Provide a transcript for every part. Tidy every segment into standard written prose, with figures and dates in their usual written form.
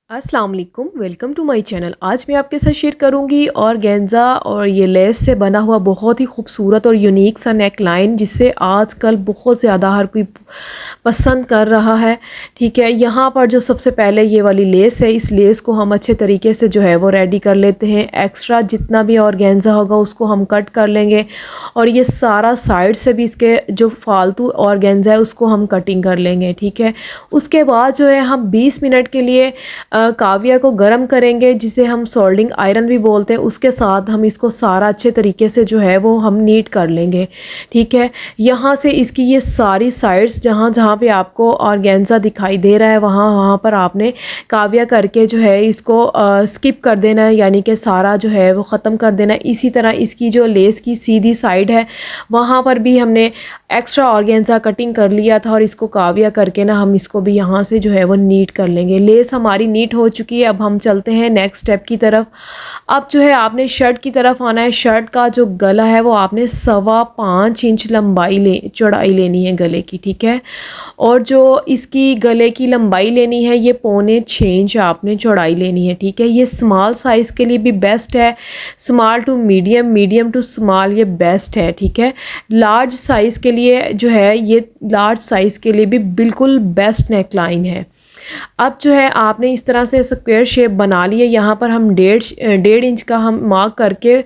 अस्सलाम वालेकुम, welcome to my channel. आज मैं आपके साथ शेयर करूंगी ऑर्गेन्जा और ये लेस से बना हुआ बहुत ही खूबसूरत और यूनिक सा नेक लाइन, जिसे आजकल बहुत ज़्यादा हर कोई पसंद कर रहा है। ठीक है, यहाँ पर जो सबसे पहले ये वाली लेस है, इस लेस को हम अच्छे तरीके से जो है वो रेडी कर लेते हैं। एक्स्ट्रा जितना भी ऑर्गेन्जा होगा उसको हम कट कर लेंगे और ये सारा साइड से भी इसके जो फालतू ऑर्गेन्जा है उसको हम कटिंग कर लेंगे। ठीक है, उसके बाद जो है हम 20 मिनट के लिए काविया को गर्म करेंगे, जिसे हम सोल्डिंग आयरन भी बोलते हैं। उसके साथ हम इसको सारा अच्छे तरीके से जो है वो हम नीट कर लेंगे। ठीक है, यहाँ से इसकी ये सारी साइड्स जहाँ जहाँ पे आपको ऑर्गेन्जा दिखाई दे रहा है वहाँ वहाँ पर आपने काविया करके जो है इसको स्किप कर देना है, यानी कि सारा जो है वो ख़त्म कर देना है। इसी तरह इसकी जो लेस की सीधी साइड है वहाँ पर भी हमने एक्स्ट्रा ऑर्गेन्जा कटिंग कर लिया था और इसको काविया करके ना हम इसको भी यहाँ से जो है वो नीट कर लेंगे। लेस हमारी नीट हो चुकी है। अब हम चलते हैं नेक्स्ट स्टेप की तरफ। अब जो है आपने शर्ट की तरफ आना है। शर्ट का जो गला है वो आपने 5.25 इंच चौड़ाई लेनी है गले की। ठीक है, और जो इसकी गले की लंबाई लेनी है ये 5.25 इंच आपने चौड़ाई लेनी है। ठीक है, ये स्मॉल साइज़ के लिए भी बेस्ट है, small to medium, medium to small ये बेस्ट है। ठीक है, लार्ज साइज़ के लिए जो है ये लार्ज साइज़ के लिए भी बिल्कुल बेस्ट नेक लाइन है। अब जो है आपने इस तरह से स्क्वायर शेप बना ली है। यहाँ पर हम डेढ़ इंच का हम मार्क करके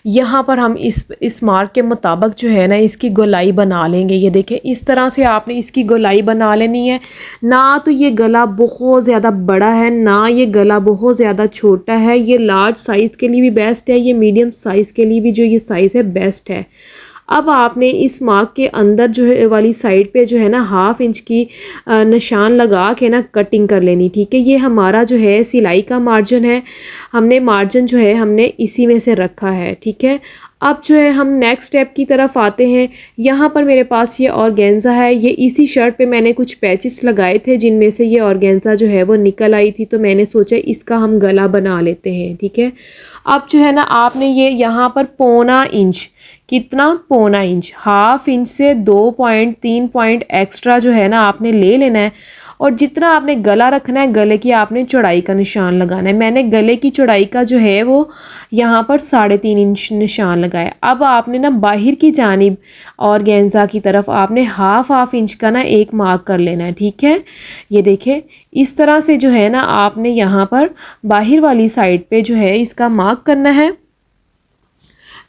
यहाँ पर हम इस मार्क के मुताबिक जो है ना इसकी गोलाई बना लेंगे। ये देखें, इस तरह से आपने इसकी गोलाई बना लेनी है। ना तो ये गला बहुत ज़्यादा बड़ा है, ना ये गला बहुत ज़्यादा छोटा है। ये लार्ज साइज़ के लिए भी बेस्ट है, ये मीडियम साइज़ के लिए भी जो ये साइज़ है बेस्ट है। अब आपने इस मार्क के अंदर जो है वाली साइड पे जो है ना 1/2 इंच की निशान लगा के ना कटिंग कर लेनी। ठीक है, ये हमारा जो है सिलाई का मार्जिन है। हमने मार्जिन जो है हमने इसी में से रखा है। ठीक है, अब जो है हम नेक्स्ट स्टेप की तरफ आते हैं। यहाँ पर मेरे पास ये ऑर्गेन्जा है। ये इसी शर्ट पे मैंने कुछ पैचेस लगाए थे जिनमें से ये ऑर्गेन्जा जो है वो निकल आई थी, तो मैंने सोचा इसका हम गला बना लेते हैं। ठीक है, अब जो है ना आपने ये यहाँ पर 1.25 इंच, कितना 1.25 इंच, 1/2 इंच से 2.3 पॉइंट एक्स्ट्रा जो है ना आपने ले लेना है। और जितना आपने गला रखना है गले की आपने चौड़ाई का निशान लगाना है। मैंने गले की चौड़ाई का जो है वो यहाँ पर 3.5 इंच निशान लगाया। अब आपने ना बाहर की जानिब ऑर्गेन्जा की तरफ आपने हाफ इंच का ना एक मार्क कर लेना है। ठीक है, ये देखें, इस तरह से जो है ना आपने यहाँ पर बाहर वाली साइड पे जो है इसका मार्क करना है।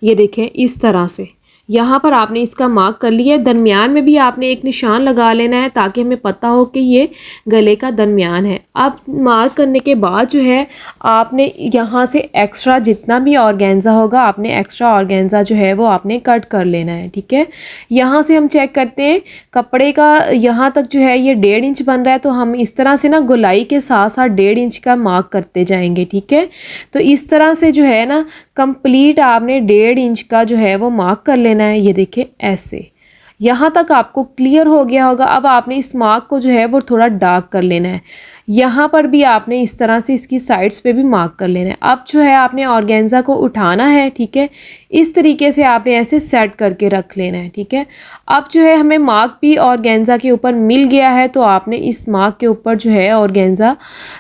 ये देखें, इस तरह से यहाँ पर आपने इसका मार्क कर लिया है। दरमियान में भी आपने एक निशान लगा लेना है ताकि हमें पता हो कि ये गले का दरमियान है। अब मार्क करने के बाद जो है आपने यहाँ से एक्स्ट्रा जितना भी ऑर्गेन्जा होगा आपने एक्स्ट्रा ऑर्गेन्जा जो है वो आपने कट कर लेना है। ठीक है, यहाँ से हम चेक करते हैं कपड़े का, यहाँ तक जो है ये 1.5 इंच बन रहा है, तो हम इस तरह से ना गोलाई के साथ साथ 1.5 इंच का मार्क करते जाएंगे। ठीक है, तो इस तरह से जो है ना कंप्लीट आपने 1.5 इंच का जो है वो मार्क कर लेना है। ये देखें, ऐसे यहाँ तक आपको क्लियर हो गया होगा। अब आपने इस मार्क को जो है वो थोड़ा डार्क कर लेना है। यहाँ पर भी आपने इस तरह से इसकी साइड्स पे भी मार्क कर लेना है। अब जो है आपने ऑर्गेन्जा को उठाना है। ठीक है, इस तरीके से आपने ऐसे सेट करके रख लेना है। ठीक है, अब जो है हमें मार्क भी ऑर्गेन्जा के ऊपर मिल गया है, तो आपने इस मार्क के ऊपर जो है ऑर्गेन्जा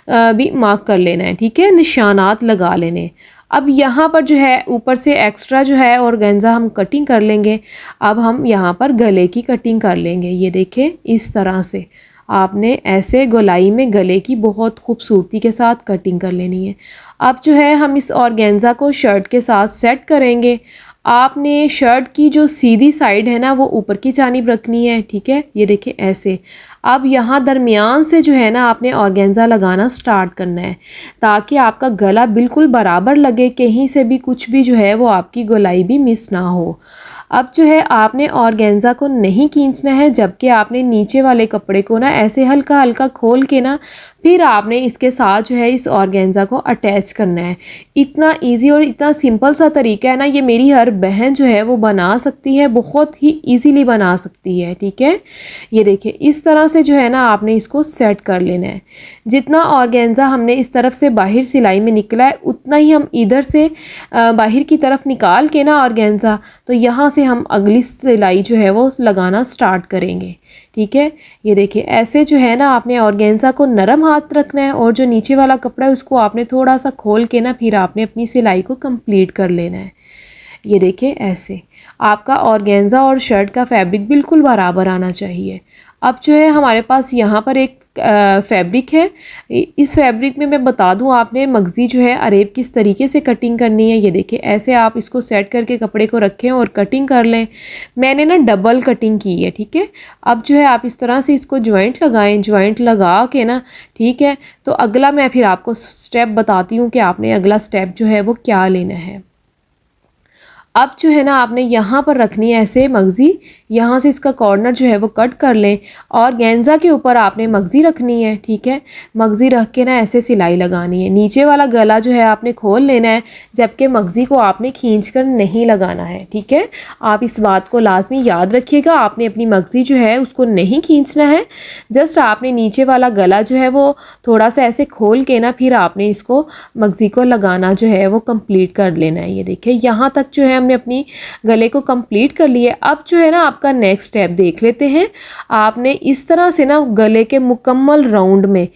भी मार्क कर लेना है। ठीक है, निशानात लगा लेने। अब यहाँ पर जो है ऊपर से एक्स्ट्रा जो है ऑर्गेन्जा हम कटिंग कर लेंगे। अब हम यहाँ पर गले की कटिंग कर लेंगे। ये देखें, इस तरह से आपने ऐसे गोलाई में गले की बहुत खूबसूरती के साथ कटिंग कर लेनी है। अब जो है हम इस ऑर्गेन्जा को शर्ट के साथ सेट करेंगे। आपने शर्ट की जो सीधी साइड है ना वो ऊपर की जानिब रखनी है। ठीक है, ये देखें, ऐसे। अब यहाँ दरमियान से जो है ना आपने ऑर्गेन्जा लगाना स्टार्ट करना है ताकि आपका गला बिल्कुल बराबर लगे, कहीं से भी कुछ भी जो है वो आपकी गोलाई भी मिस ना हो। अब जो है आपने ऑर्गेन्जा को नहीं खींचना है, जबकि आपने नीचे वाले कपड़े को ना ऐसे हल्का हल्का खोल के ना फिर आपने इसके साथ जो है इस ऑर्गेन्जा को अटैच करना है। इतना इजी और इतना सिंपल सा तरीका है ना, ये मेरी हर बहन जो है वो बना सकती है, बहुत ही इजीली बना सकती है। ठीक है, ये देखिए, इस तरह से जो है ना आपने इसको सेट कर लेना है। जितना ऑर्गेन्जा हमने इस तरफ से बाहर सिलाई में निकला है उतना ही हम इधर से बाहर की तरफ निकाल के ना ऑर्गेन्जा, तो यहाँ से हम अगली सिलाई जो है वो लगाना स्टार्ट करेंगे। ठीक है। ये देखिए ऐसे जो है ना आपने ऑर्गेन्जा को नरम हाथ रखना है और जो नीचे वाला कपड़ा है उसको आपने थोड़ा सा खोल के ना फिर आपने अपनी सिलाई को कंप्लीट कर लेना है। ये देखिए ऐसे आपका ऑर्गेन्जा और शर्ट का फैब्रिक बिल्कुल बराबर आना चाहिए। अब जो है हमारे पास यहाँ पर एक फैब्रिक है। इस फैब्रिक में मैं बता दूँ आपने मगज़ी जो है अरेब किस तरीके से कटिंग करनी है। ये देखिए ऐसे आप इसको सेट करके कपड़े को रखें और कटिंग कर लें। मैंने ना डबल कटिंग की है, ठीक है। अब जो है आप इस तरह से इसको जॉइंट लगाएं, जॉइंट लगा के ना, ठीक है। तो अगला मैं फिर आपको स्टेप बताती हूँ कि आपने अगला स्टेप जो है वो क्या लेना है। अब जो है ना आपने यहाँ पर रखनी है ऐसे मगज़ी, यहाँ से इसका कॉर्नर जो है वो कट कर लें और गेंजा के ऊपर आपने मगज़ी रखनी है, ठीक है। मगज़ी रख के ना ऐसे सिलाई लगानी है। नीचे वाला गला जो है आपने खोल लेना है, जबकि मगज़ी को आपने खींचकर नहीं लगाना है, ठीक है। आप इस बात को लाजमी याद रखिएगा, आपने अपनी मगज़ी जो है उसको नहीं खींचना है। जस्ट आपने नीचे वाला गला जो है वो थोड़ा सा ऐसे खोल के ना फिर आपने इसको मगज़ी को लगाना जो है वो कंप्लीट कर लेना है। ये देखिए यहाँ तक जो है हमने अपनी गले को कंप्लीट कर लिया। अब जो है ना आपका नेक्स्ट स्टेप देख लेते हैं। आपने इस तरह से ना गले के मुकम्मल राउंड में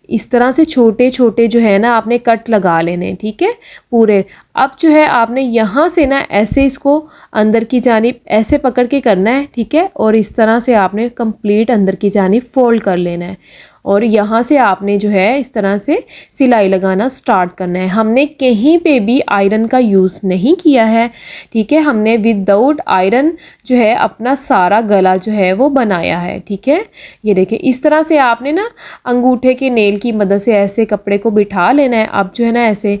इस तरह से छोटे छोटे जो है ना आपने कट लगा लेने, ठीक है, पूरे। अब जो है आपने यहाँ से ना ऐसे इसको अंदर की जानिब ऐसे पकड़ के करना है, ठीक है। और इस तरह से आपने कंप्लीट अंदर की जानिब फोल्ड कर लेना है और यहाँ से आपने जो है इस तरह से सिलाई लगाना स्टार्ट करना है। हमने कहीं पे भी आयरन का यूज़ नहीं किया है, ठीक है। हमने विदाउट आयरन जो है अपना सारा गला जो है वो बनाया है, ठीक है। ये देखिए इस तरह से आपने ना अंगूठे के नेल की मदद से ऐसे कपड़े को बिठा लेना है। अब जो है ना ऐसे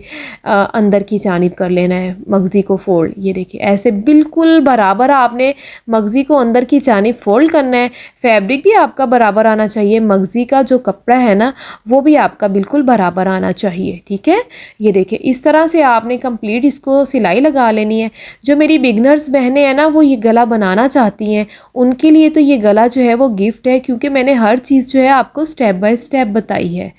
अंदर की जानिब कर लेना है मगज़ी को फोल्ड। ये देखिए ऐसे बिल्कुल बराबर आपने मगज़ी को अंदर की जानिब फोल्ड करना है। फैब्रिक भी आपका बराबर आना चाहिए, मगज़ी का जो कपड़ा है ना वो भी आपका बिल्कुल बराबर आना चाहिए, ठीक है। ये देखिए इस तरह से आपने कंप्लीट इसको सिलाई लगा लेनी है। जो मेरी बिगनर्स बहनें हैं ना वो ये गला बनाना चाहती हैं, उनके लिए तो ये गला जो है वो गिफ्ट है, क्योंकि मैंने हर चीज़ जो है आपको स्टेप बाय स्टेप बताई है।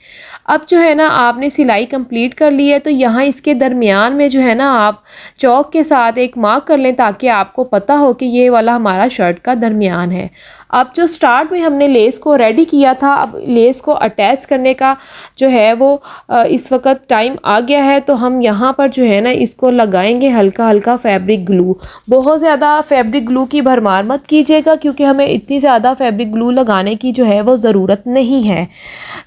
अब जो है ना आपने सिलाई कंप्लीट कर ली है, तो यहाँ इसके दरमियान में जो है ना आप चौक के साथ एक मार्क कर लें ताकि आपको पता हो कि ये वाला हमारा शर्ट का दरमियान है। अब जो स्टार्ट में हमने लेस को रेडी किया था, अब लेस को अटैच करने का जो है वो इस वक्त टाइम आ गया है। तो हम यहाँ पर जो है ना इसको लगाएंगे हल्का हल्का फैब्रिक ग्लू। बहुत ज़्यादा फैब्रिक ग्लू की भरमार मत कीजिएगा, क्योंकि हमें इतनी ज़्यादा फैब्रिक ग्लू लगाने की जो है वो ज़रूरत नहीं है।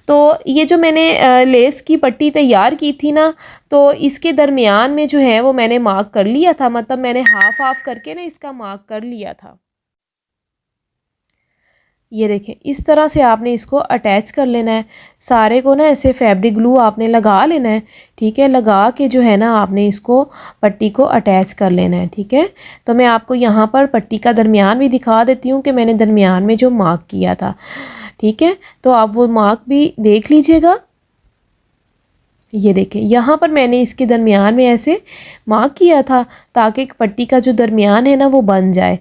तो ये जो मैंने लेस की पट्टी तैयार की थी ना, तो इसके दरमियान में जो है वो मैंने मार्क कर लिया था, मतलब मैंने हाफ हाफ करके ना इसका मार्क कर लिया था। ये देखें इस तरह से आपने इसको अटैच कर लेना है सारे को ना, ऐसे फैब्रिक ग्लू आपने लगा लेना है, ठीक है। लगा के जो है ना आपने इसको पट्टी को अटैच कर लेना है, ठीक है। तो मैं आपको यहाँ पर पट्टी का दरमियान भी दिखा देती हूँ कि मैंने दरमियान में जो मार्क किया था, ठीक है। तो आप वो मार्क भी देख लीजिएगा। ये देखें यहाँ पर मैंने इसके दरमियान में ऐसे मार्क किया था ताकि पट्टी का जो दरमियान है ना वो बन जाए।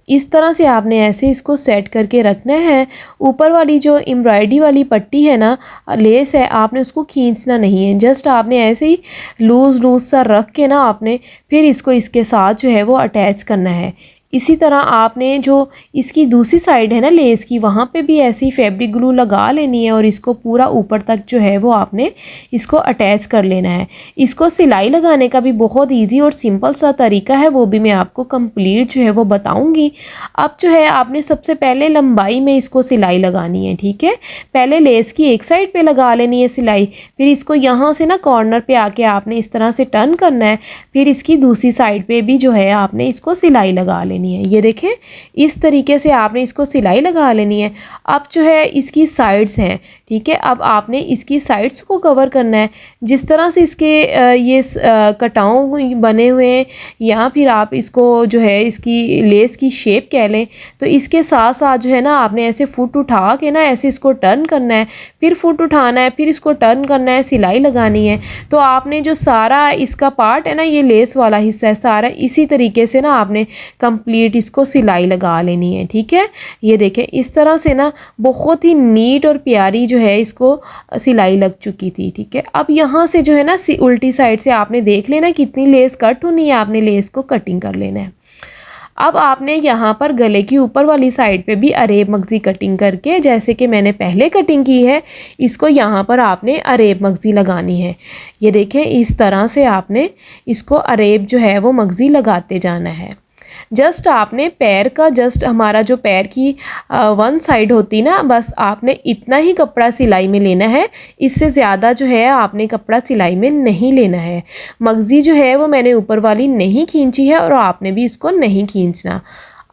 इस तरह से आपने ऐसे इसको सेट करके रखना है। ऊपर वाली जो एम्ब्रॉयडरी वाली पट्टी है ना, लेस है, आपने उसको खींचना नहीं है। जस्ट आपने ऐसे ही लूज़ लूज़ सा रख के ना आपने फिर इसको इसके साथ जो है वो अटैच करना है। इसी तरह आपने जो इसकी दूसरी साइड है ना लेस की, वहाँ पे भी ऐसी फैब्रिक ग्लू लगा लेनी है और इसको पूरा ऊपर तक जो है वो आपने इसको अटैच कर लेना है। इसको सिलाई लगाने का भी बहुत इजी और सिंपल सा तरीका है, वो भी मैं आपको कंप्लीट जो है वो बताऊंगी। अब जो है आपने सबसे पहले लंबाई में इसको सिलाई लगानी है, ठीक है। पहले लेस की एक साइड पे लगा लेनी है सिलाई, फिर इसको यहाँ से ना कॉर्नर पे आके आपने इस तरह से टर्न करना है, फिर इसकी दूसरी साइड पे भी जो है आपने इसको सिलाई लगा लेनी है। ये देखें इस तरीके से आपने इसको सिलाई लगा लेनी है। अब जो है इसकी साइड्स हैं, ठीक है। अब आपने इसकी साइड्स को कवर करना है। जिस तरह से इसके ये कटाव बने हुए हैं, या फिर आप इसको जो है इसकी लेस की शेप कह लें, तो इसके साथ साथ जो है ना आपने ऐसे फुट उठा के ना ऐसे इसको टर्न करना है, फिर फुट उठाना है, फिर इसको टर्न करना है, सिलाई लगानी है। तो आपने जो सारा इसका पार्ट है ना, ये लेस वाला हिस्सा है सारा, इसी तरीके से ना आपने कंप्लीट इसको सिलाई लगा लेनी है, ठीक है। ये देखें इस तरह से ना बहुत ही नीट और प्यारी जो है इसको सिलाई लग चुकी थी, ठीक है। अब यहाँ से जो है ना उल्टी साइड से आपने देख लेना कितनी लेस कट होनी है, आपने लेस को कटिंग कर लेना है। अब आपने यहाँ पर गले की ऊपर वाली साइड पे भी अरेब मगज़ी कटिंग करके, जैसे कि मैंने पहले कटिंग की है, इसको यहाँ पर आपने अरेब मगज़ी लगानी है। ये देखें, इस तरह से आपने इसको अरेब जो है वो मगज़ी लगाते जाना है। जस्ट आपने पैर का, जस्ट हमारा जो पैर की वन साइड होती ना, बस आपने इतना ही कपड़ा सिलाई में लेना है। इससे ज़्यादा जो है आपने कपड़ा सिलाई में नहीं लेना है। मगज़ी जो है वो मैंने ऊपर वाली नहीं खींची है और आपने भी इसको नहीं खींचना।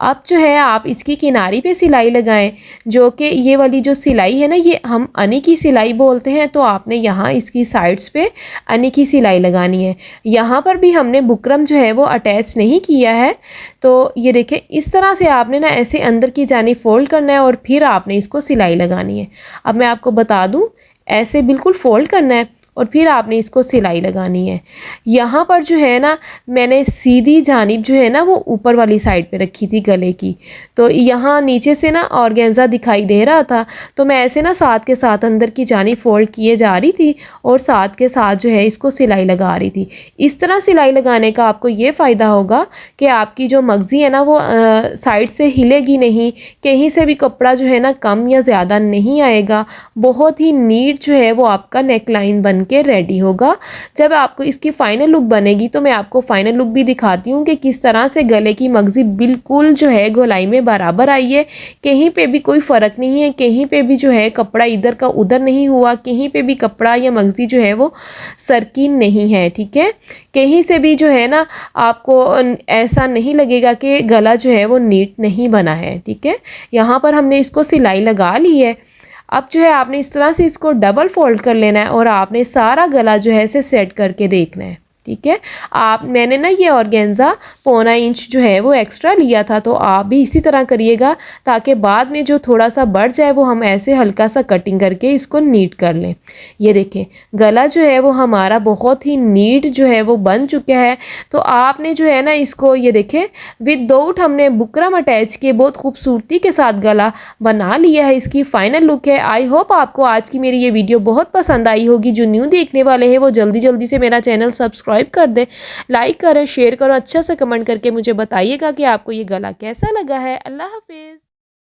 अब जो है आप इसकी किनारी पे सिलाई लगाएं, जो कि ये वाली जो सिलाई है ना, ये हम अनी की सिलाई बोलते हैं। तो आपने यहाँ इसकी साइड्स पे अनी की सिलाई लगानी है। यहाँ पर भी हमने बुकरम जो है वो अटैच नहीं किया है। तो ये देखें, इस तरह से आपने ना ऐसे अंदर की जानी फोल्ड करना है और फिर आपने इसको सिलाई लगानी है। अब मैं आपको बता दूँ, ऐसे बिल्कुल फोल्ड करना है और फिर आपने इसको सिलाई लगानी है। यहाँ पर जो है ना, मैंने सीधी जानिब जो है ना वो ऊपर वाली साइड पे रखी थी गले की। तो यहाँ नीचे से ना ऑर्गेन्जा दिखाई दे रहा था, तो मैं ऐसे ना साथ के साथ अंदर की जानिब फोल्ड किए जा रही थी और साथ के साथ जो है इसको सिलाई लगा रही थी। इस तरह सिलाई लगाने का आपको ये फ़ायदा होगा कि आपकी जो मगज़ी है ना वो साइड से हिलेगी नहीं, कहीं से भी कपड़ा जो है ना कम या ज़्यादा नहीं आएगा। बहुत ही नीट जो है वो आपका नेक लाइन बन के रेडी होगा। जब आपको इसकी फाइनल लुक बनेगी तो मैं आपको फाइनल लुक भी दिखाती हूँ कि किस तरह से गले की मगज़ी बिल्कुल जो है गोलाई में बराबर आई है। कहीं पे भी कोई फ़र्क नहीं है, कहीं पे भी जो है कपड़ा इधर का उधर नहीं हुआ, कहीं पे भी कपड़ा या मगज़ी जो है वो सरकी नहीं है। ठीक है, कहीं से भी जो है ना आपको ऐसा नहीं लगेगा कि गला जो है वो नीट नहीं बना है। ठीक है, यहाँ पर हमने इसको सिलाई लगा ली है। अब जो है आपने इस तरह से इसको डबल फोल्ड कर लेना है और आपने सारा गला जो है इसे सेट करके देखना है। ठीक है, मैंने ना ये ऑर्गेन्जा 1.25 इंच जो है वो एक्स्ट्रा लिया था, तो आप भी इसी तरह करिएगा ताकि बाद में जो थोड़ा सा बढ़ जाए वो हम ऐसे हल्का सा कटिंग करके इसको नीट कर लें। ये देखें, गला जो है वो हमारा बहुत ही नीट जो है वो बन चुका है। तो आपने जो है ना इसको, ये देखें, विदाउट हमने बुकरम अटैच किए बहुत खूबसूरती के साथ गला बना लिया है। इसकी फाइनल लुक है। आई होप आपको आज की मेरी ये वीडियो बहुत पसंद आई होगी। जो न्यू देखने वाले हैं वो जल्दी जल्दी से मेरा चैनल सब्सक्राइब कर दें, लाइक करें, शेयर करो, अच्छा सा कमेंट करके मुझे बताइएगा कि आपको ये गला कैसा लगा है। अल्लाह हाफिज़।